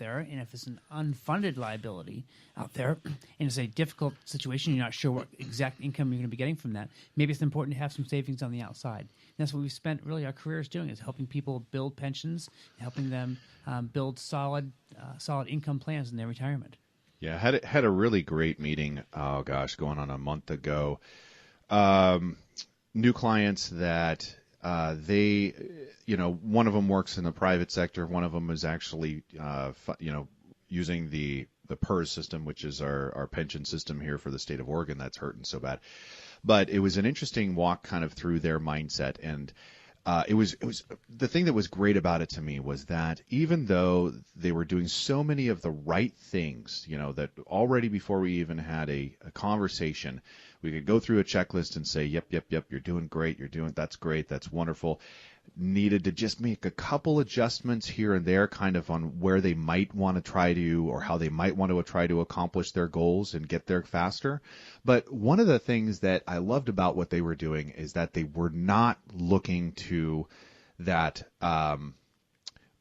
there, and if it's an unfunded liability out there, and it's a difficult situation, you're not sure what exact income you're going to be getting from that, maybe it's important to have some savings on the outside. And that's what we've spent really our careers doing, is helping people build pensions, helping them build solid income plans in their retirement. Yeah, had a really great meeting, going on a month ago. New clients that they, one of them works in the private sector. One of them is actually, using the PERS system, which is our pension system here for the state of Oregon that's hurting so bad. But it was an interesting walk kind of through their mindset. And it was the thing that was great about it to me was that even though they were doing so many of the right things, that already before we even had a conversation, we could go through a checklist and say, yep, you're doing great, that's great, that's wonderful. Needed to just make a couple adjustments here and there kind of on where they might want to try to, or how they might want to try to accomplish their goals and get there faster. But one of the things that I loved about what they were doing is that they were not looking to that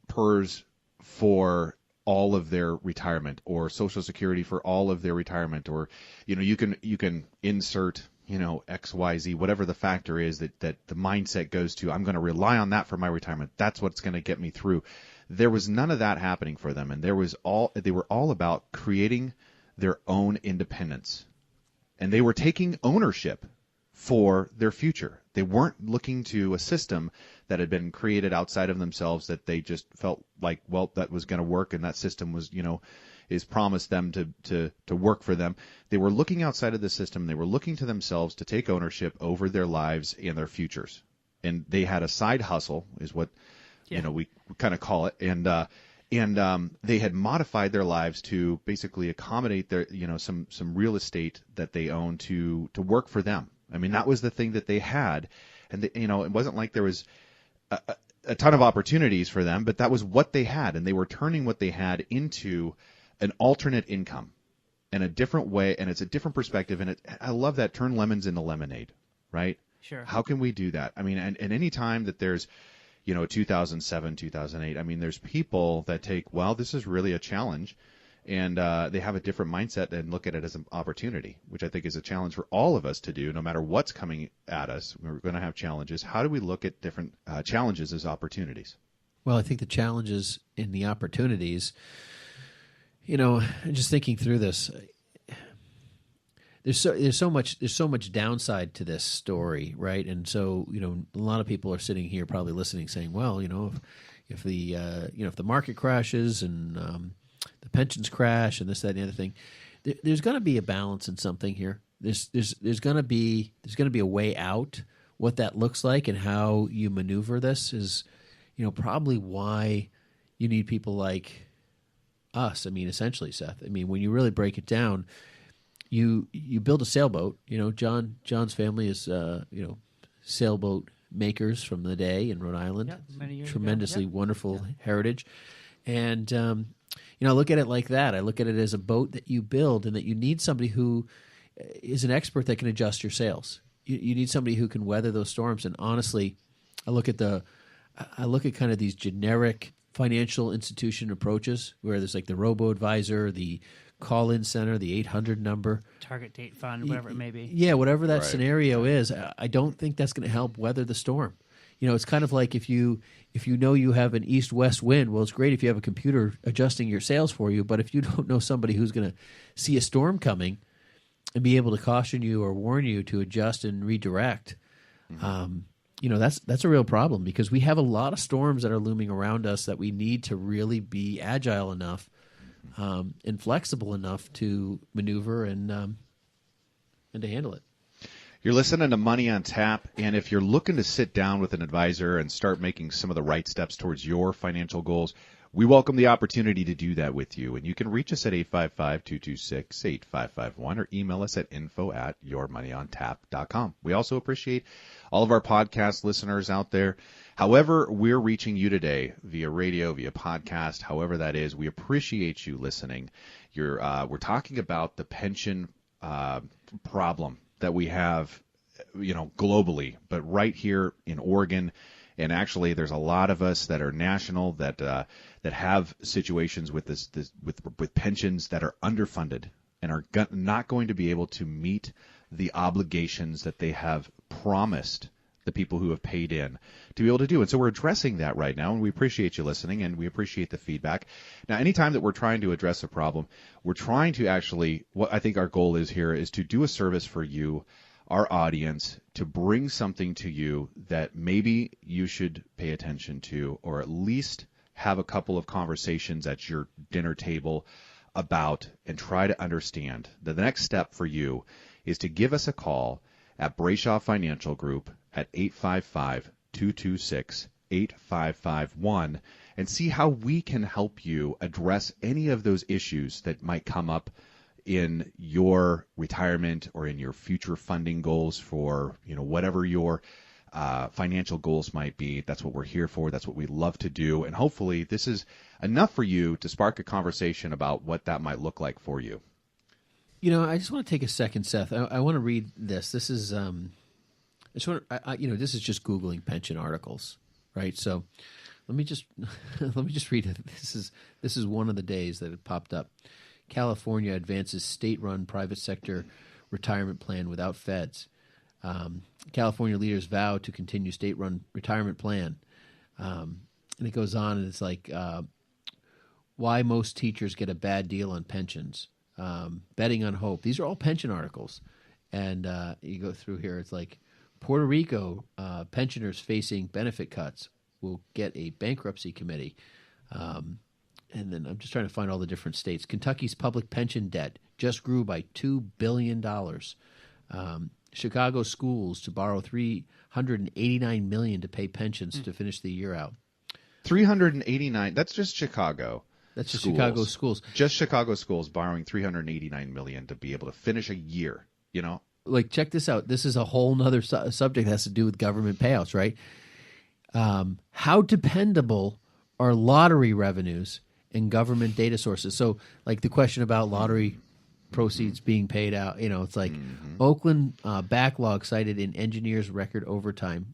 PERS for all of their retirement, or Social Security for all of their retirement, or you can insert XYZ, whatever the factor is that the mindset goes to. I'm going to rely on that for my retirement. That's what's going to get me through. There was none of that happening for them, and they were all about creating their own independence, and they were taking ownership for their future. They weren't looking to a system that had been created outside of themselves that they just felt like, well, that was going to work, and that system was, is promised them to work for them. They were looking outside of the system. They were looking to themselves to take ownership over their lives and their futures. And they had a side hustle, is what we kind of call it. And they had modified their lives to basically accommodate their some real estate that they own to work for them. I mean, that was the thing that they had, and it wasn't like there was a ton of opportunities for them, but that was what they had, and they were turning what they had into an alternate income in a different way, and it's a different perspective. And I love that, turn lemons into lemonade, right? Sure. How can we do that? I mean, and any time that there's, 2007, 2008, I mean, there's people that take, well, this is really a challenge, and they have a different mindset and look at it as an opportunity, which I think is a challenge for all of us to do, no matter what's coming at us. We're going to have challenges. How do we look at different challenges as opportunities? Well, I think the challenges in the opportunities, just thinking through this, there's so much downside to this story, right? And so, a lot of people are sitting here probably listening, saying, well, if the market crashes and the pensions crash and this, that, and the other thing, there's going to be a balance in something here. There's going to be a way out. What that looks like and how you maneuver this is, probably why you need people like us. I mean, essentially, Seth. I mean, when you really break it down, you build a sailboat. John's family is sailboat makers from the day in Rhode Island. Yeah, many years tremendously ago. wonderful heritage, and I look at it like that. I look at it as a boat that you build, and that you need somebody who is an expert that can adjust your sails. You need somebody who can weather those storms. And honestly, I look at kind of these generic financial institution approaches where there's like the robo-advisor, the call-in center, the 800 number. Target date fund, whatever it may be. Yeah, whatever that Right. scenario is, I don't think that's going to help weather the storm. It's kind of like if you know you have an east-west wind, well, it's great if you have a computer adjusting your sails for you, but if you don't know somebody who's going to see a storm coming and be able to caution you or warn you to adjust and redirect, that's a real problem, because we have a lot of storms that are looming around us that we need to really be agile enough and flexible enough to maneuver and to handle it. You're listening to Money on Tap, and if you're looking to sit down with an advisor and start making some of the right steps towards your financial goals, we welcome the opportunity to do that with you. And you can reach us at 855-226-8551 or email us at info@yourmoneyontap.com. We also appreciate all of our podcast listeners out there. However we're reaching you today, via radio, via podcast, however that is, we appreciate you listening. We're talking about the pension problem that we have, globally, but right here in Oregon And actually, there's a lot of us that are national that have situations with with pensions that are underfunded and are not going to be able to meet the obligations that they have promised the people who have paid in to be able to do. And so we're addressing that right now, and we appreciate you listening, and we appreciate the feedback. Now, anytime that we're trying to address a problem, we're trying to actually, what I think our goal is here is to do a service for you, our audience, to bring something to you that maybe you should pay attention to, or at least have a couple of conversations at your dinner table about, and try to understand. The next step for you is to give us a call at Brayshaw Financial Group at 855-226-8551 and see how we can help you address any of those issues that might come up in your retirement or in your future funding goals for, whatever your financial goals might be. That's what we're here for. That's what we love to do. And hopefully this is enough for you to spark a conversation about what that might look like for you. I just want to take a second, Seth. I want to read this. This is, this is just Googling pension articles, right? So, let me just read it. This is one of the days that it popped up. California advances state-run private sector retirement plan without feds. California leaders vow to continue state-run retirement plan, and it goes on, and it's like why most teachers get a bad deal on pensions. Betting on hope. These are all pension articles. And you go through here, it's like Puerto Rico pensioners facing benefit cuts will get a bankruptcy committee. And then I'm just trying to find all the different states. Kentucky's public pension debt just grew by $2 billion. Chicago schools to borrow $389 million to pay pensions to finish the year out. 389, that's just Chicago. That's just Chicago schools. Just Chicago schools borrowing $389 million to be able to finish a year, Like, check this out. This is a whole nother subject that has to do with government payouts, right? How dependable are lottery revenues and government data sources? So, like the question about lottery proceeds being paid out, it's like Oakland backlog cited in engineers' record overtime.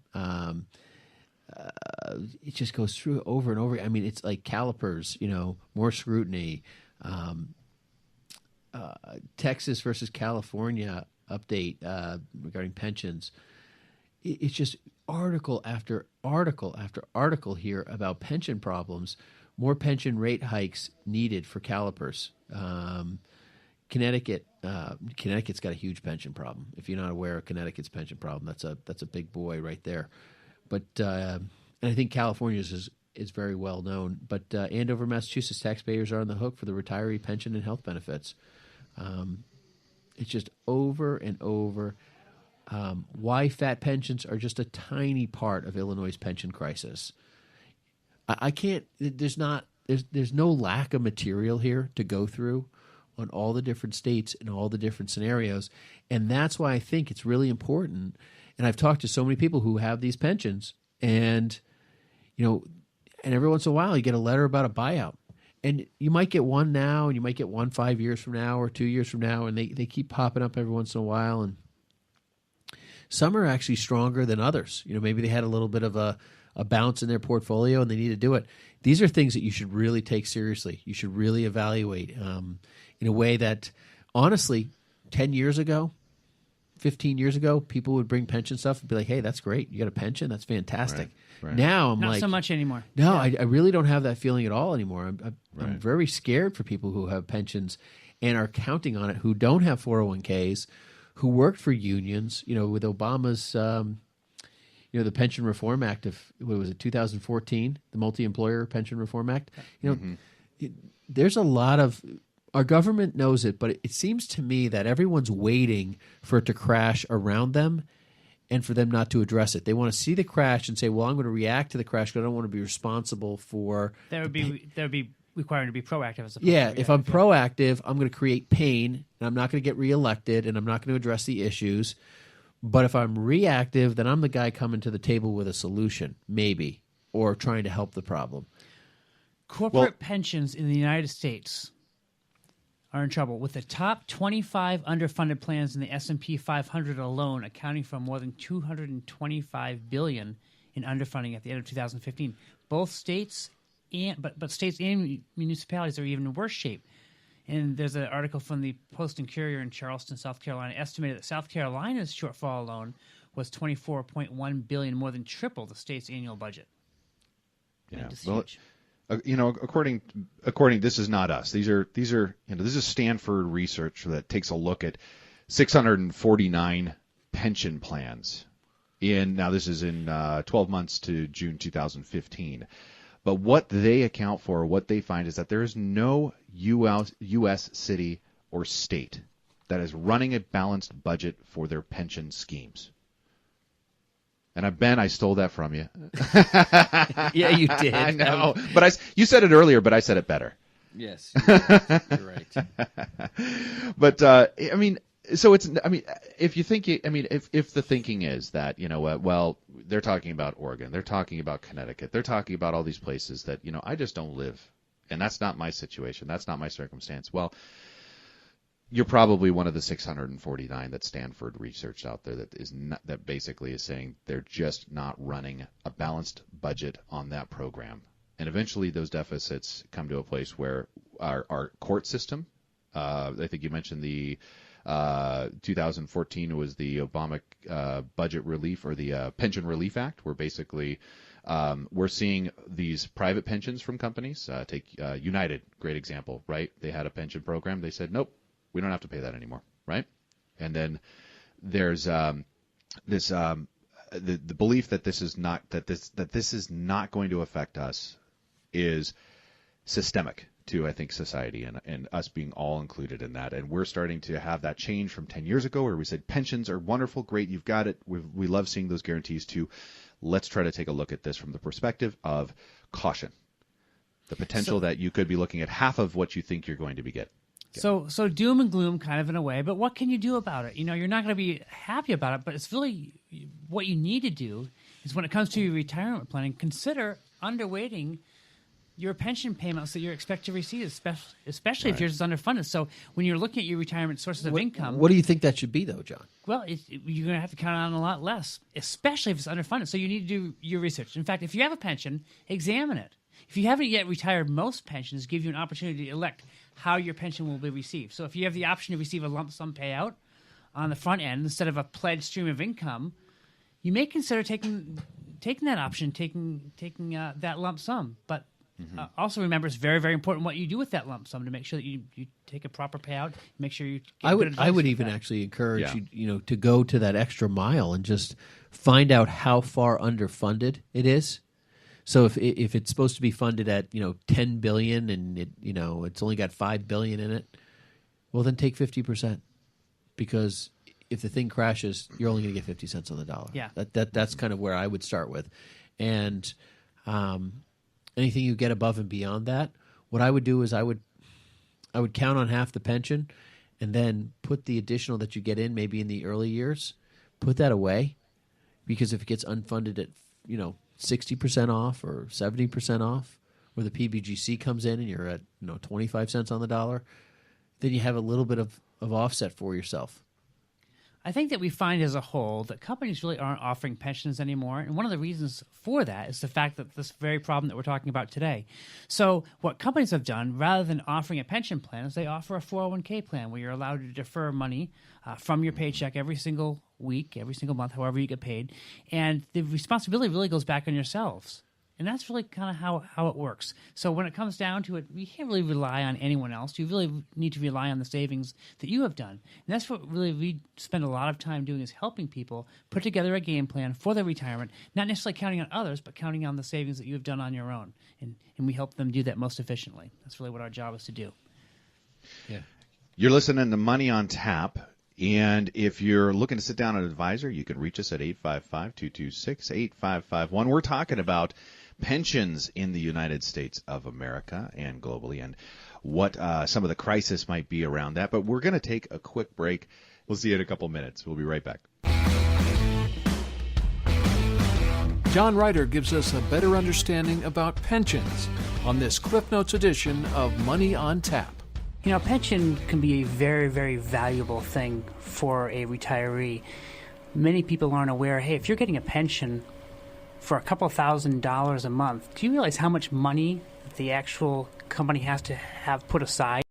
It just goes through over and over. I mean, it's like calipers, more scrutiny. Texas versus California update regarding pensions. It's just article after article after article here about pension problems. More pension rate hikes needed for calipers. Connecticut's got a huge pension problem. If you're not aware of Connecticut's pension problem, that's a big boy right there. But and I think California's is very well known. But Andover, Massachusetts taxpayers are on the hook for the retiree pension and health benefits. It's just over and over. Why fat pensions are just a tiny part of Illinois' pension crisis. I can't. There's no lack of material here to go through on all the different states and all the different scenarios, and that's why I think it's really important. And I've talked to so many people who have these pensions, and and every once in a while you get a letter about a buyout, and you might get one now, and you might get one 5 years from now or 2 years from now, and they keep popping up every once in a while, and some are actually stronger than others. Maybe they had a little bit of a bounce in their portfolio and they need to do it. These are things that you should really take seriously. You should really evaluate in a way that, honestly, 10 years ago, 15 years ago, people would bring pension stuff and be like, hey, that's great. You got a pension? That's fantastic. Right. Now I'm Not like... so much anymore. No, I really don't have that feeling at all anymore. I'm very scared for people who have pensions and are counting on it, who don't have 401ks, who worked for unions, with Obama's, the Pension Reform Act of, 2014, the Multi-Employer Pension Reform Act. There's a lot of... Our government knows it, but it seems to me that everyone's waiting for it to crash around them and for them not to address it. They want to see the crash and say, well, I'm going to react to the crash because I don't want to be responsible for... That would be requiring to be proactive as opposed Yeah, to reactive. if I'm proactive, I'm going to create pain, and I'm not going to get reelected, and I'm not going to address the issues. But if I'm reactive, then I'm the guy coming to the table with a solution, maybe, or trying to help the problem. Corporate pensions in the United States are in trouble, with the top 25 underfunded plans in the S&P 500 alone accounting for more than $225 billion in underfunding at the end of 2015. Both states but states and municipalities are even in worse shape. And there's an article from the Post and Courier in Charleston, South Carolina, estimated that South Carolina's shortfall alone was $24.1 billion, more than triple the state's annual budget. Yeah. It's Well, huge. according, this is not us. These are this is Stanford research that takes a look at 649 pension plans. Now this is in 12 months to June 2015. But what they account for, what they find is that there is no U.S. city or state that is running a balanced budget for their pension schemes. And Ben, I stole that from you. Yeah, you did. I know, but you said it earlier, but I said it better. Yes, you're right. But I mean, so it's. I mean, if you think, if the thinking is that well, they're talking about Oregon, they're talking about Connecticut, they're talking about all these places that I just don't live, and that's not my situation, that's not my circumstance. Well, you're probably one of the 649 that Stanford researched out there that basically is saying they're just not running a balanced budget on that program. And eventually those deficits come to a place where our court system, I think you mentioned the 2014 was the Obama budget relief or the Pension Relief Act, where basically we're seeing these private pensions from companies. Take United, great example, right? They had a pension program. They said, nope, we don't have to pay that anymore, right? And then there's the belief that this is not going to affect us is systemic to, I think, society and us being all included in that. And we're starting to have that change from 10 years ago where we said pensions are wonderful, great, you've got it. We love seeing those guarantees too. Let's try to take a look at this from the perspective of caution. The potential that you could be looking at half of what you think you're going to be getting. So doom and gloom kind of in a way, but what can you do about it? You're not going to be happy about it, but it's really what you need to do is when it comes to your retirement planning, consider underweighting your pension payments that you expect to receive, especially if yours is underfunded. So when you're looking at your retirement sources of income... What do you think that should be, though, John? Well, you're going to have to count on a lot less, especially if it's underfunded. So you need to do your research. In fact, if you have a pension, examine it. If you haven't yet retired, most pensions give you an opportunity to elect how your pension will be received. So if you have the option to receive a lump sum payout on the front end instead of a pledged stream of income, you may consider taking that option, taking that lump sum. But also remember, it's very, very important what you do with that lump sum to make sure that you take a proper payout. Make sure you. Get good advice I would with even that. actually encourage you to go to that extra mile and just find out how far underfunded it is. So if it's supposed to be funded at $10 billion and it's only got $5 billion in it, well then take 50%, because if the thing crashes, you're only going to get 50 cents on the dollar. Yeah. That's kind of where I would start with, and anything you get above and beyond that, what I would do is I would count on half the pension, and then put the additional that you get in maybe in the early years, put that away, because if it gets unfunded at 60% off or 70% off, where the PBGC comes in and you're at 25 cents on the dollar, then you have a little bit of offset for yourself. I think that we find as a whole that companies really aren't offering pensions anymore. And one of the reasons for that is the fact that this very problem that we're talking about today. So what companies have done, rather than offering a pension plan, is they offer a 401k plan where you're allowed to defer money from your paycheck every single week, every single month, however you get paid. And the responsibility really goes back on yourselves. And that's really kind of how it works. So when it comes down to it, you can't really rely on anyone else. You really need to rely on the savings that you have done. And that's what really we spend a lot of time doing, is helping people put together a game plan for their retirement, not necessarily counting on others, but counting on the savings that you have done on your own. And we help them do that most efficiently. That's really what our job is to do. Yeah. You're listening to Money on Tap. And if you're looking to sit down an advisor, you can reach us at 855-226-8551. We're talking about pensions in the United States of America and globally, and what some of the crisis might be around that. But we're going to take a quick break. We'll see you in a couple minutes. We'll be right back. John Ryder gives us a better understanding about pensions on this Cliff Notes edition of Money on Tap. Pension can be a very, very valuable thing for a retiree. Many people aren't aware, hey, if you're getting a pension, for a couple $1,000s a month, do you realize how much money the actual company has to have put aside